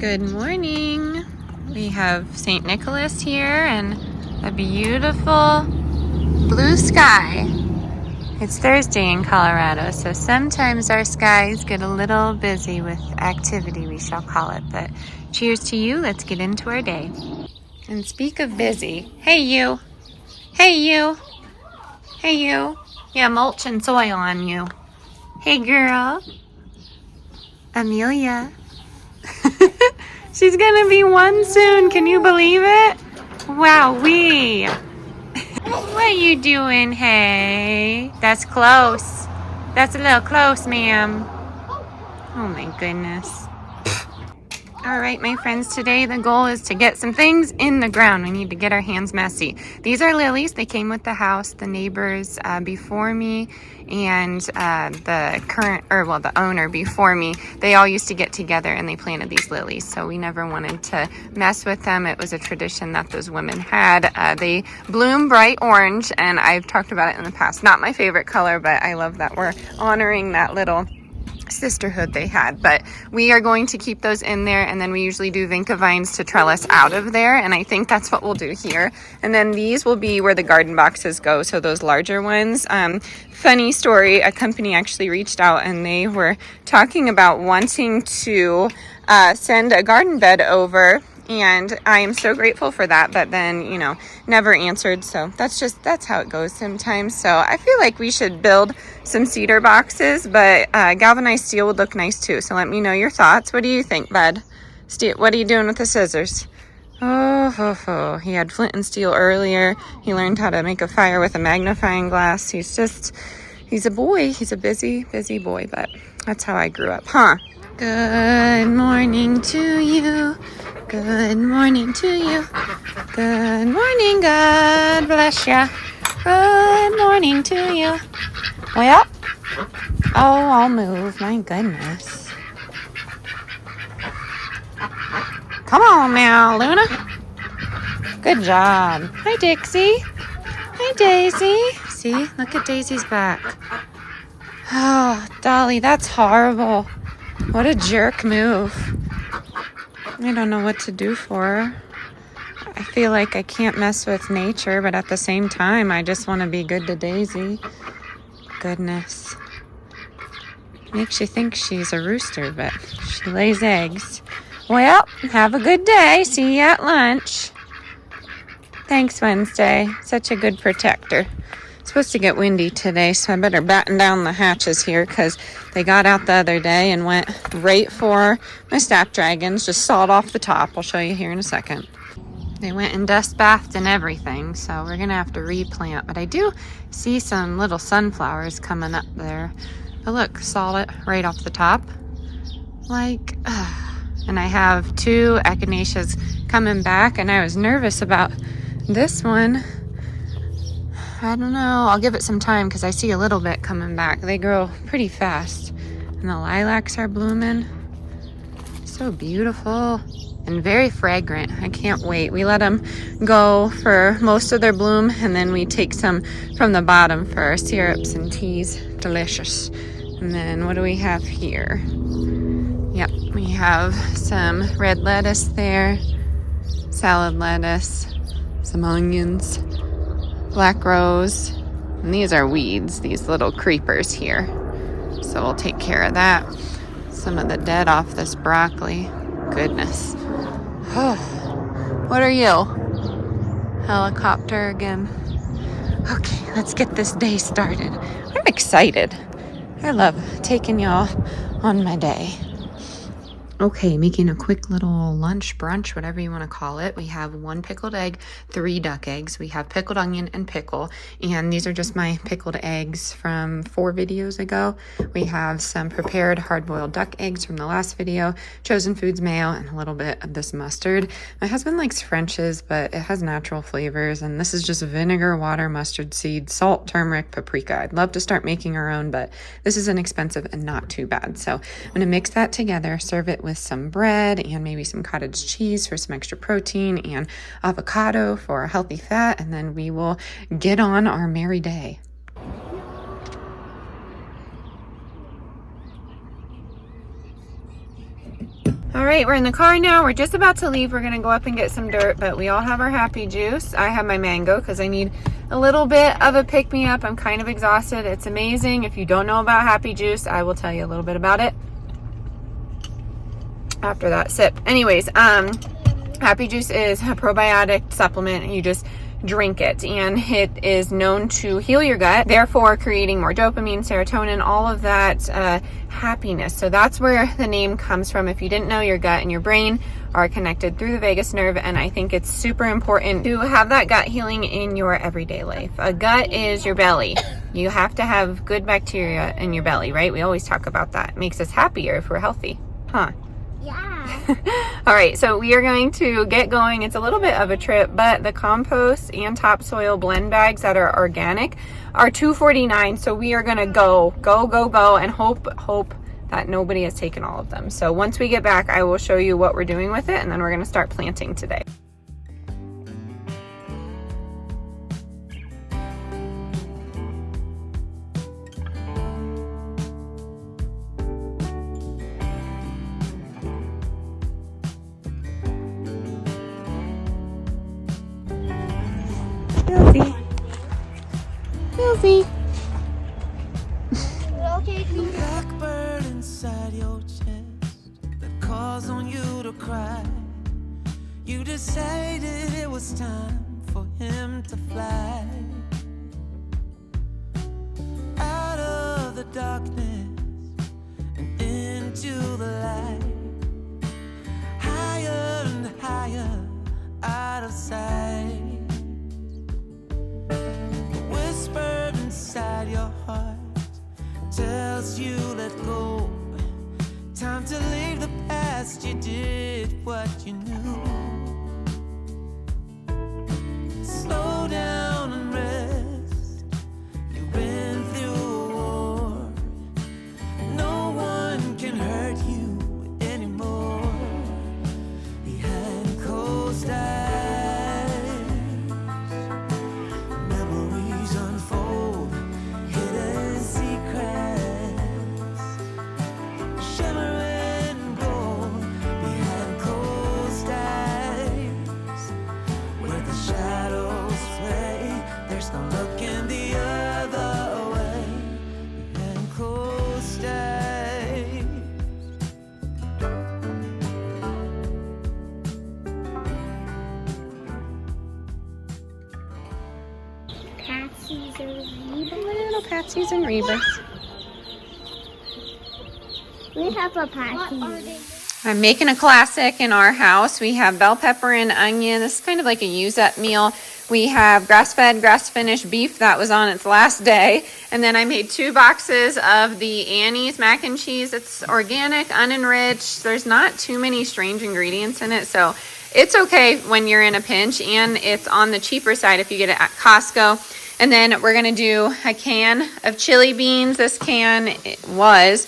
Good morning. We have St. Nicholas here and a beautiful blue sky. It's Thursday in Colorado, so sometimes our skies get a little busy with activity, we shall call it. But cheers to you. Let's get into our day. And speak of busy, hey you. Hey you. Hey you. Yeah, mulch and soil on you. Hey girl. Amelia. She's gonna be one soon. Can you believe it? Wowee. What you doing? Hey, that's close. That's a little close, ma'am. Oh my goodness. All right, my friends, today the goal is to get some things in the ground. We need to get our hands messy. These are lilies. They came with the house. The neighbors before me and the owner before me, they all used to get together and they planted these lilies. So we never wanted to mess with them. It was a tradition that those women had. They bloom bright orange, and I've talked about it in the past. Not my favorite color, but I love that we're honoring that little sisterhood they had. But we are going to keep those in there, and then we usually do vinca vines to trellis out of there, and I think that's what we'll do here. And then these will be where the garden boxes go, so those larger ones. Funny story, a company actually reached out and they were talking about wanting to send a garden bed over, and I am so grateful for that, but then, never answered. So that's how it goes sometimes. So I feel like we should build some cedar boxes, but galvanized steel would look nice too. So let me know your thoughts. What do you think, bud? What are you doing with the scissors? Oh, he had flint and steel earlier. He learned how to make a fire with a magnifying glass. He's a boy. He's a busy boy, but that's how I grew up, huh? Good morning to you. Good morning to you. Good morning, God bless ya. Good morning to you. Well, I'll move. My goodness. Come on now, Luna. Good job. Hi, Dixie. Hi, Daisy. See, look at Daisy's back. Oh, Dolly, that's horrible. What a jerk move. I don't know what to do for her. I feel like I can't mess with nature, but at the same time, I just want to be good to Daisy. Goodness. Makes you think she's a rooster, but she lays eggs. Well, have a good day. See you at lunch. Thanks, Wednesday. Such a good protector. It's supposed to get windy today, so I better batten down the hatches here because they got out the other day and went right for my snapdragons. Just sawed off the top. I'll show you here in a second. They went and dust bathed and everything, so we're going to have to replant. But I do see some little sunflowers coming up there. But look, sawed it right off the top. And I have 2 echinaceas coming back, and I was nervous about this one. I don't know. I'll give it some time because I see a little bit coming back. They grow pretty fast. And the lilacs are blooming. So beautiful and very fragrant. I can't wait. We let them go for most of their bloom, and then we take some from the bottom for our syrups and teas. Delicious. And then what do we have here? Yep, we have some red lettuce there, salad lettuce, some onions, black rose, and these are weeds, these little creepers here. So we'll take care of that. Some of the dead off this broccoli. Goodness. Oh, what are you? Helicopter again. Okay, let's get this day started. I'm excited. I love taking y'all on my day. Okay, making a quick little lunch, brunch, whatever you want to call it. We have 1 pickled egg, 3 duck eggs. We have pickled onion and pickle, and these are just my pickled eggs from 4 videos ago. We have some prepared hard-boiled duck eggs from the last video, Chosen Foods mayo, and a little bit of this mustard. My husband likes French's, but it has natural flavors, and this is just vinegar, water, mustard seed, salt, turmeric, paprika. I'd love to start making our own, but this is inexpensive and not too bad. So I'm going to mix that together, serve it with some bread and maybe some cottage cheese for some extra protein and avocado for a healthy fat, and then we will get on our merry day. All right, we're in the car now. We're just about to leave. We're gonna go up and get some dirt, but we all have our happy juice. I have my mango because I need a little bit of a pick-me-up. I'm kind of exhausted. It's amazing. If you don't know about happy juice, I will tell you a little bit about it after that sip. Anyways, happy juice is a probiotic supplement. You just drink it, and it is known to heal your gut, therefore creating more dopamine, serotonin, all of that happiness. So that's where the name comes from. If you didn't know, your gut and your brain are connected through the vagus nerve, and I think it's super important to have that gut healing in your everyday life. A gut is your belly. You have to have good bacteria in your belly, right? We always talk about that. It makes us happier if we're healthy, huh? Yeah. All right, so we are going to get going. It's a little bit of a trip, but the compost and topsoil blend bags that are organic are $2.49. So we are gonna go, and hope that nobody has taken all of them. So once we get back, I will show you what we're doing with it, and then we're gonna start planting today. Filthy. Blackbird inside your chest that calls on you to cry. You decided it was time for him to fly out of the darkness and into the light, higher and higher out of sight. Whisper inside your heart tells you let go. Time to leave the past. You did what you knew. Slow down and rest. You've been through a war. No one can hurt you anymore. Behind closed eyes, Little Patsies and Rebus. We have a party. I'm making a classic in our house. We have bell pepper and onion. This is kind of like a use-up meal. We have grass-fed, grass-finished beef that was on its last day. And then I made 2 boxes of the Annie's mac and cheese. It's organic, unenriched. There's not too many strange ingredients in it, so it's okay when you're in a pinch, and it's on the cheaper side if you get it at Costco. And then we're gonna do a can of chili beans. This can was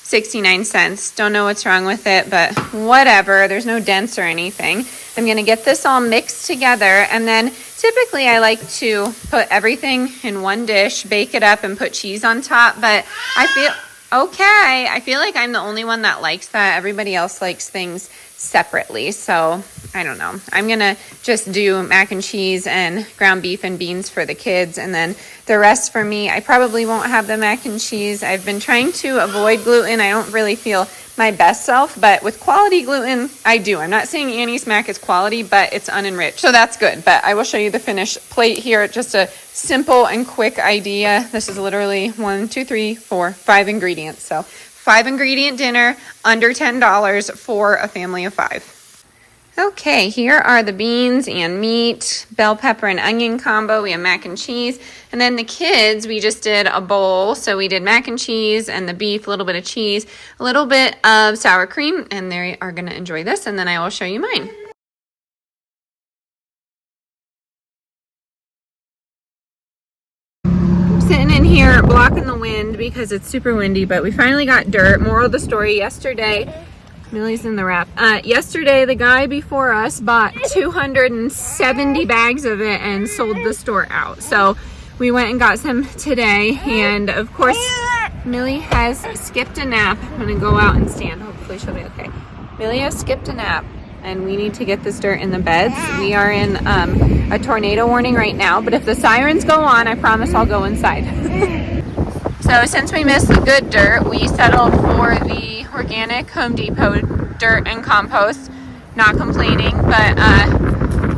69 cents. Don't know what's wrong with it, but whatever. There's no dents or anything. I'm gonna get this all mixed together, and then typically I like to put everything in one dish, bake it up, and put cheese on top, but I feel like I'm the only one that likes that. Everybody else likes things separately, so I don't know. I'm gonna just do mac and cheese and ground beef and beans for the kids, and then the rest for me. I probably won't have the mac and cheese. I've been trying to avoid gluten. I don't really feel my best self, but with quality gluten, I do. I'm not saying Annie's mac is quality, but it's unenriched, so that's good. But I will show you the finished plate here. Just a simple and quick idea. This is literally 1, 2, 3, 4, 5 ingredients. So 5 ingredient dinner, under $10 for a family of 5. Okay, here are the beans and meat, bell pepper and onion combo. We have mac and cheese. And then the kids, we just did a bowl. So we did mac and cheese and the beef, a little bit of cheese, a little bit of sour cream, and they are going to enjoy this. And then I will show you mine. I'm sitting in here blocking the wind because it's super windy, but we finally got dirt. Moral of the story, yesterday, Millie's in the wrap. Yesterday, the guy before us bought 270 bags of it and sold the store out. So we went and got some today, and of course, Millie has skipped a nap. I'm gonna go out and stand. Hopefully she'll be okay. Amelia skipped a nap and we need to get this dirt in the beds. We are in a tornado warning right now, but if the sirens go on, I promise I'll go inside. So since we missed the good dirt, we settled for the organic Home Depot dirt and compost. Not complaining, but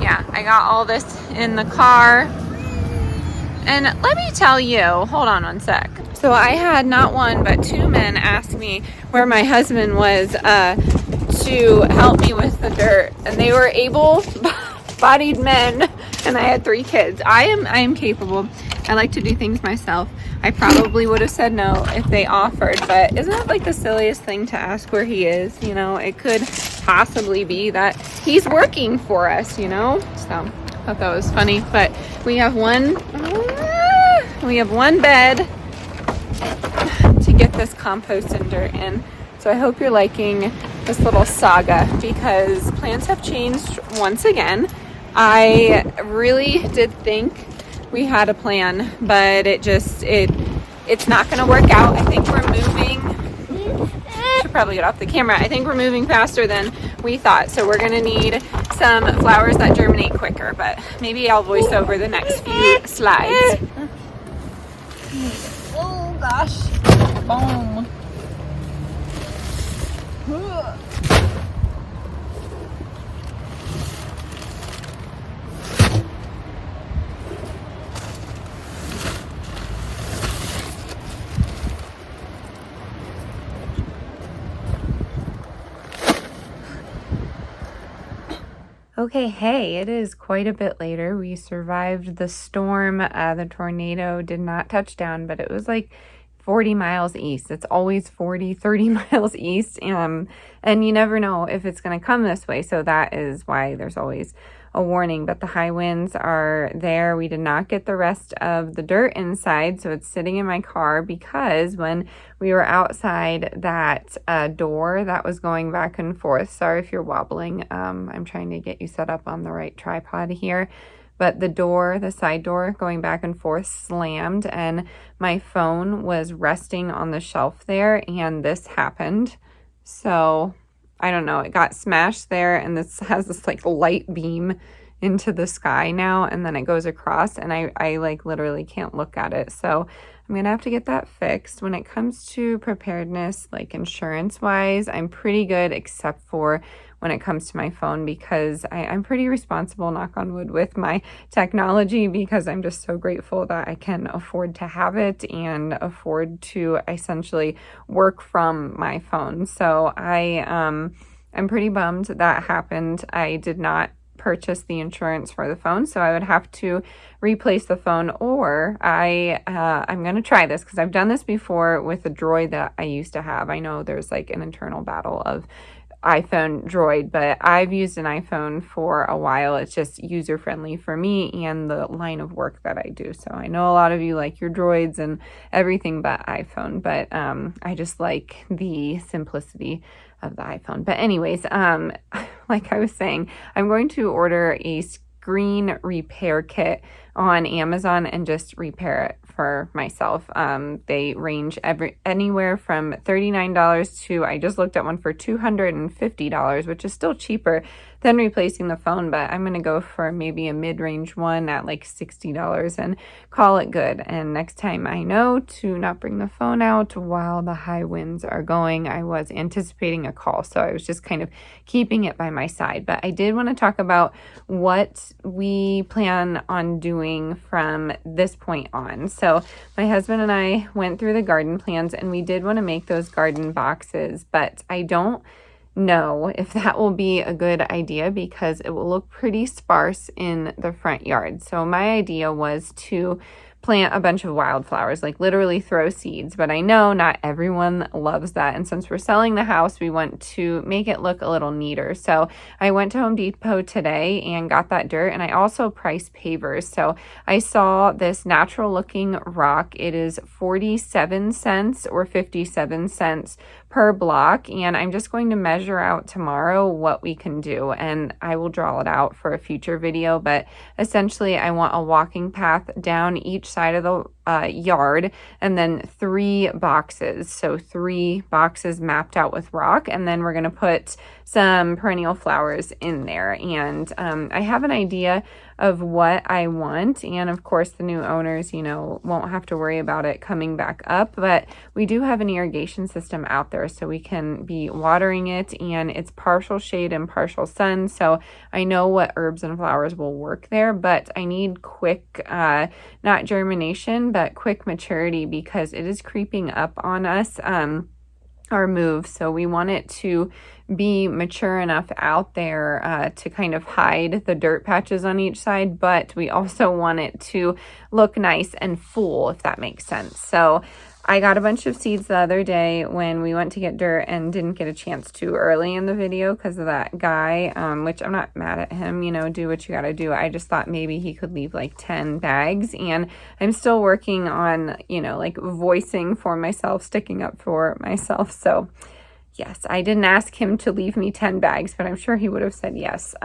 yeah, I got all this in the car. And let me tell you, hold on one sec. So I had not one, but two men ask me where my husband was to help me with the dirt. And they were able-bodied men, and I had 3 kids. I am capable. I like to do things myself. I probably would have said no if they offered, but isn't that like the silliest thing to ask where he is? You know, it could possibly be that he's working for us, you know? So I thought that was funny, but we have one bed to get this compost and dirt in. So I hope you're liking this little saga because plans have changed once again. I really did think we had a plan, but it's not going to work out. I think we're moving. Should probably get off the camera. I think we're moving faster than we thought, so we're going to need some flowers that germinate quicker, but maybe I'll voice over the next few slides. Oh gosh. Boom. Okay, hey, it is quite a bit later. We survived the storm. The tornado did not touch down, but it was like 40 miles east. It's always 40, 30 miles east. And you never know if it's going to come this way. So that is why there's always a warning, but the high winds are there. We did not get the rest of the dirt inside, so it's sitting in my car because when we were outside, that door that was going back and forth, sorry if you're wobbling, I'm trying to get you set up on the right tripod here, but the side door going back and forth slammed and my phone was resting on the shelf there and this happened. So I don't know, it got smashed there and this has this like light beam into the sky now and then it goes across and I like literally can't look at it. So I'm gonna have to get that fixed. When it comes to preparedness, like insurance wise, I'm pretty good except for when it comes to my phone because I'm pretty responsible, knock on wood, with my technology because I'm just so grateful that I can afford to have it and afford to essentially work from my phone. So I'm pretty bummed that happened. I did not purchase the insurance for the phone, so I would have to replace the phone, or I'm going to try this because I've done this before with a Droid that I used to have. I know there's like an internal battle of iPhone Droid, but I've used an iPhone for a while. It's just user friendly for me and the line of work that I do. So I know a lot of you like your Droids and everything but iPhone, but I just like the simplicity of the iPhone. But anyways, like I was saying, I'm going to order a screen repair kit on Amazon and just repair it for myself. They range anywhere from $39 to, I just looked at one for $250, which is still cheaper than replacing the phone, but I'm going to go for maybe a mid-range one at like $60 and call it good. And next time I know to not bring the phone out while the high winds are going. I was anticipating a call, so I was just kind of keeping it by my side. But I did want to talk about what we plan on doing from this point on. So my husband and I went through the garden plans and we did want to make those garden boxes, but I don't know if that will be a good idea because it will look pretty sparse in the front yard. So my idea was to plant a bunch of wildflowers, like literally throw seeds, but I know not everyone loves that. And since we're selling the house, we want to make it look a little neater. So I went to Home Depot today and got that dirt, and I also priced pavers. So I saw this natural looking rock. It is 47 cents or 57 cents per block, and I'm just going to measure out tomorrow what we can do, and I will draw it out for a future video. But essentially I want a walking path down each side of the yard, and then 3 boxes. So 3 boxes mapped out with rock, and then we're going to put some perennial flowers in there. And I have an idea of what I want, and of course the new owners, you know, won't have to worry about it coming back up, but we do have an irrigation system out there, so we can be watering it, and it's partial shade and partial sun, so I know what herbs and flowers will work there, but I need quick, not germination, but quick maturity, because it is creeping up on us, our move. So we want it to be mature enough out there to kind of hide the dirt patches on each side, but we also want it to look nice and full, if that makes sense. So I got a bunch of seeds the other day when we went to get dirt and didn't get a chance to early in the video because of that guy, which I'm not mad at him, you know, do what you gotta do. I just thought maybe he could leave like 10 bags, and I'm still working on, you know, like voicing for myself, sticking up for myself. So yes, I didn't ask him to leave me 10 bags, but I'm sure he would have said yes.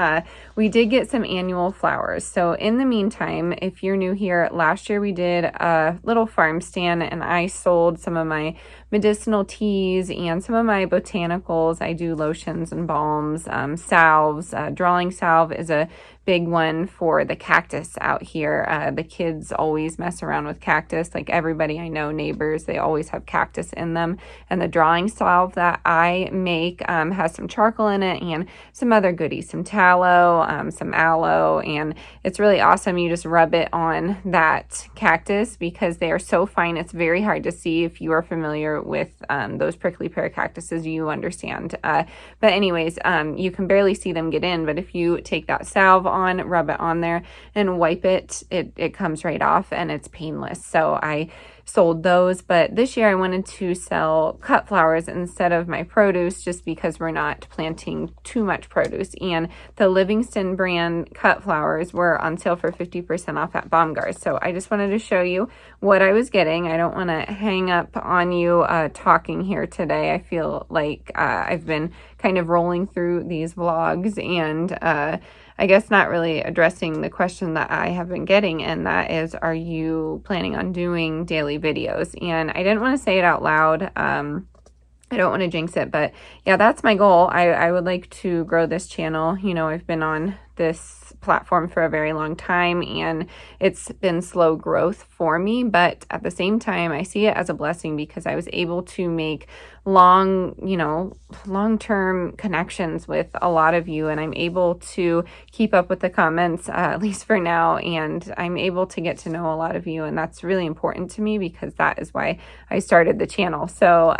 We did get some annual flowers. So in the meantime, if you're new here, last year we did a little farm stand, and I sold some of my medicinal teas and some of my botanicals. I do lotions and balms, salves. Drawing salve is a big one for the cactus out here. The kids always mess around with cactus. Like everybody I know, neighbors, they always have cactus in them. And the drawing salve that I make has some charcoal in it and some other goodies, some tallow, some aloe, and it's really awesome. You just rub it on that cactus because they are so fine. It's very hard to see. If you are familiar with those prickly pear cactuses, you understand. But anyways, you can barely see them get in, but if you take that salve on, rub it on there and wipe it, it comes right off and it's painless. So I sold those, but this year I wanted to sell cut flowers instead of my produce, just because we're not planting too much produce, and the Livingston brand cut flowers were on sale for 50% off at Baumgart's. So I just wanted to show you what I was getting. I don't want to hang up on you talking here today. I feel like I've been kind of rolling through these vlogs and I guess not really addressing the question that I have been getting, and that is, are you planning on doing daily videos? And I didn't want to say it out loud. I don't want to jinx it, but yeah, that's my goal. I would like to grow this channel. You know, I've been on this platform for a very long time, and it's been slow growth for me, but at the same time, I see it as a blessing because I was able to make long-term connections with a lot of you, and I'm able to keep up with the comments, at least for now, and I'm able to get to know a lot of you, and that's really important to me because that is why I started the channel. So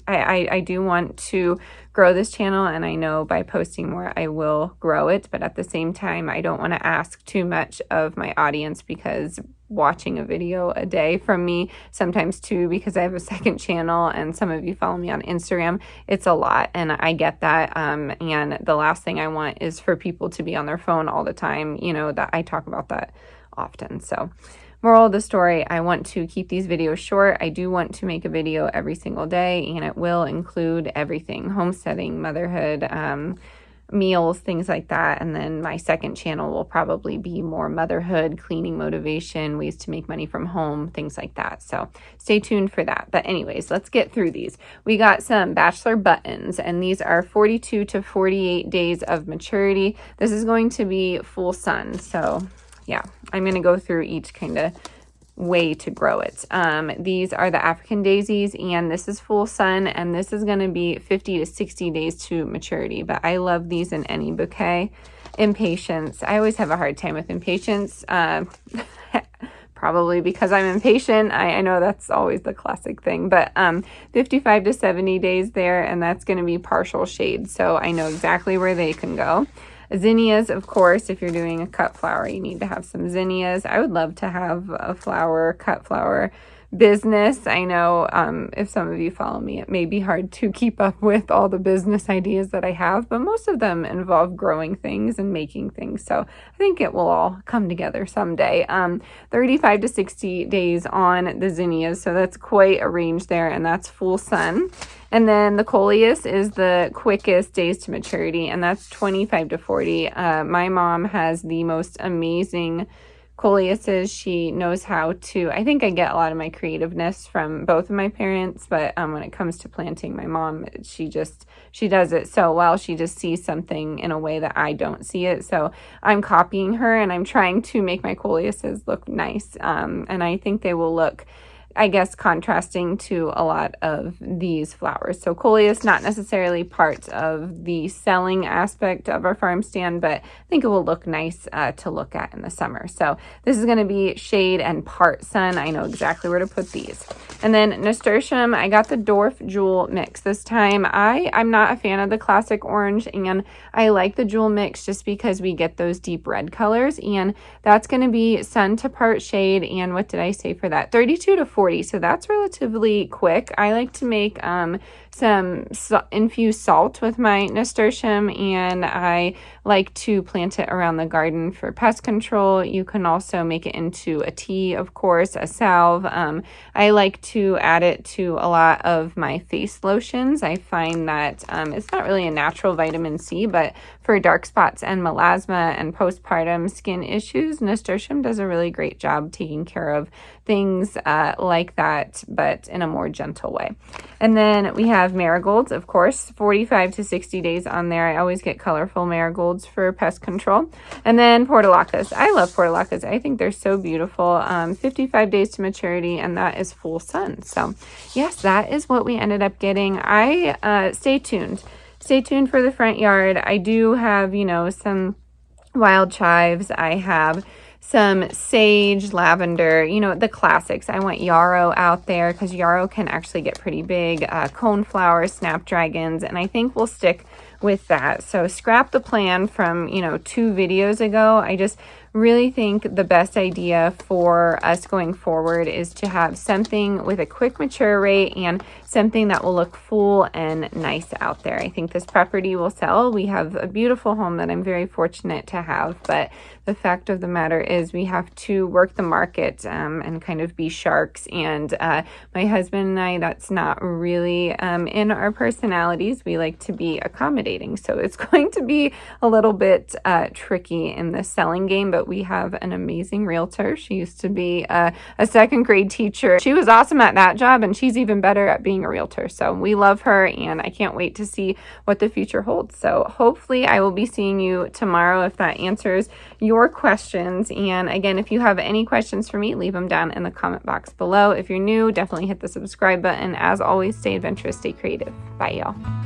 I do want to grow this channel, and I know by posting more I will grow it, but at the same time I don't want to ask too much of my audience, because watching a video a day from me, sometimes two, because I have a second channel and some of you follow me on Instagram, it's a lot, and I get that, and the last thing I want is for people to be on their phone all the time. You know, that I talk about that often. So moral of the story, I want to keep these videos short. I do want to make a video every single day, and it will include everything: homesteading, motherhood, meals, things like that. And then my second channel will probably be more motherhood, cleaning motivation, ways to make money from home, things like that. So stay tuned for that. But anyways, let's get through these. We got some bachelor buttons, and these are 42 to 48 days of maturity. This is going to be full sun. So yeah, I'm going to go through each kind of way to grow it. These are the African daisies, and this is full sun, and this is going to be 50 to 60 days to maturity, but I love these in any bouquet. Impatience, I always have a hard time with impatience, probably because I'm impatient. I know that's always the classic thing, but 55 to 70 days there, and that's going to be partial shade, so I know exactly where they can go. Zinnias, of course, if you're doing a cut flower, you need to have some zinnias. I would love to have a cut flower business. I know if some of you follow me, it may be hard to keep up with all the business ideas that I have, but most of them involve growing things and making things. So I think it will all come together someday. 35 to 60 days on the zinnias, so that's quite a range there, and that's full sun. And then the coleus is the quickest days to maturity, and that's 25 to 40. My mom has the most amazing Coleuses. She knows how to, I think I get a lot of my creativeness from both of my parents, but when it comes to planting, my mom, she does it so well. She just sees something in a way that I don't see it. So I'm copying her, and I'm trying to make my Coleuses look nice. And I think they will look, I guess, contrasting to a lot of these flowers. So coleus, not necessarily part of the selling aspect of our farm stand, but I think it will look nice to look at in the summer. So this is going to be shade and part sun. I know exactly where to put these. And then nasturtium, I got the Dwarf Jewel mix this time. I'm not a fan of the classic orange, and I like the jewel mix just because we get those deep red colors, and that's going to be sun to part shade. And what did I say for that? 32 to 40. So that's relatively quick. I like to make some infused salt with my nasturtium, and I like to plant it around the garden for pest control. You can also make it into a tea, of course, a salve. I like to add it to a lot of my face lotions. I find that it's not really a natural vitamin C, but for dark spots and melasma and postpartum skin issues, nasturtium does a really great job taking care of things like that, but in a more gentle way. And then we have marigolds, of course, 45 to 60 days on there. I always get colorful marigolds for pest control. And then portulacas. I love portulacas. I think they're so beautiful. 55 days to maturity, and that is full sun. So yes, that is what we ended up getting. Stay tuned. Stay tuned for the front yard. I do have, some wild chives. I have some sage, lavender, the classics. I want yarrow out there because yarrow can actually get pretty big. Coneflower, snapdragons, and I think we'll stick with that. So scrap the plan from, 2 videos ago. I just really think the best idea for us going forward is to have something with a quick mature rate and something that will look full and nice out there. I think this property will sell. We have a beautiful home that I'm very fortunate to have, but the fact of the matter is we have to work the market and kind of be sharks. And my husband and I, that's not really in our personalities. We like to be accommodating. So it's going to be a little bit tricky in the selling game, but we have an amazing realtor. She used to be a second grade teacher. She was awesome at that job, and she's even better at being a realtor. So we love her, and I can't wait to see what the future holds. So hopefully I will be seeing you tomorrow if that answers your questions. And again, if you have any questions for me, leave them down in the comment box below. If you're new, definitely hit the subscribe button. As always, stay adventurous, stay creative. Bye, y'all.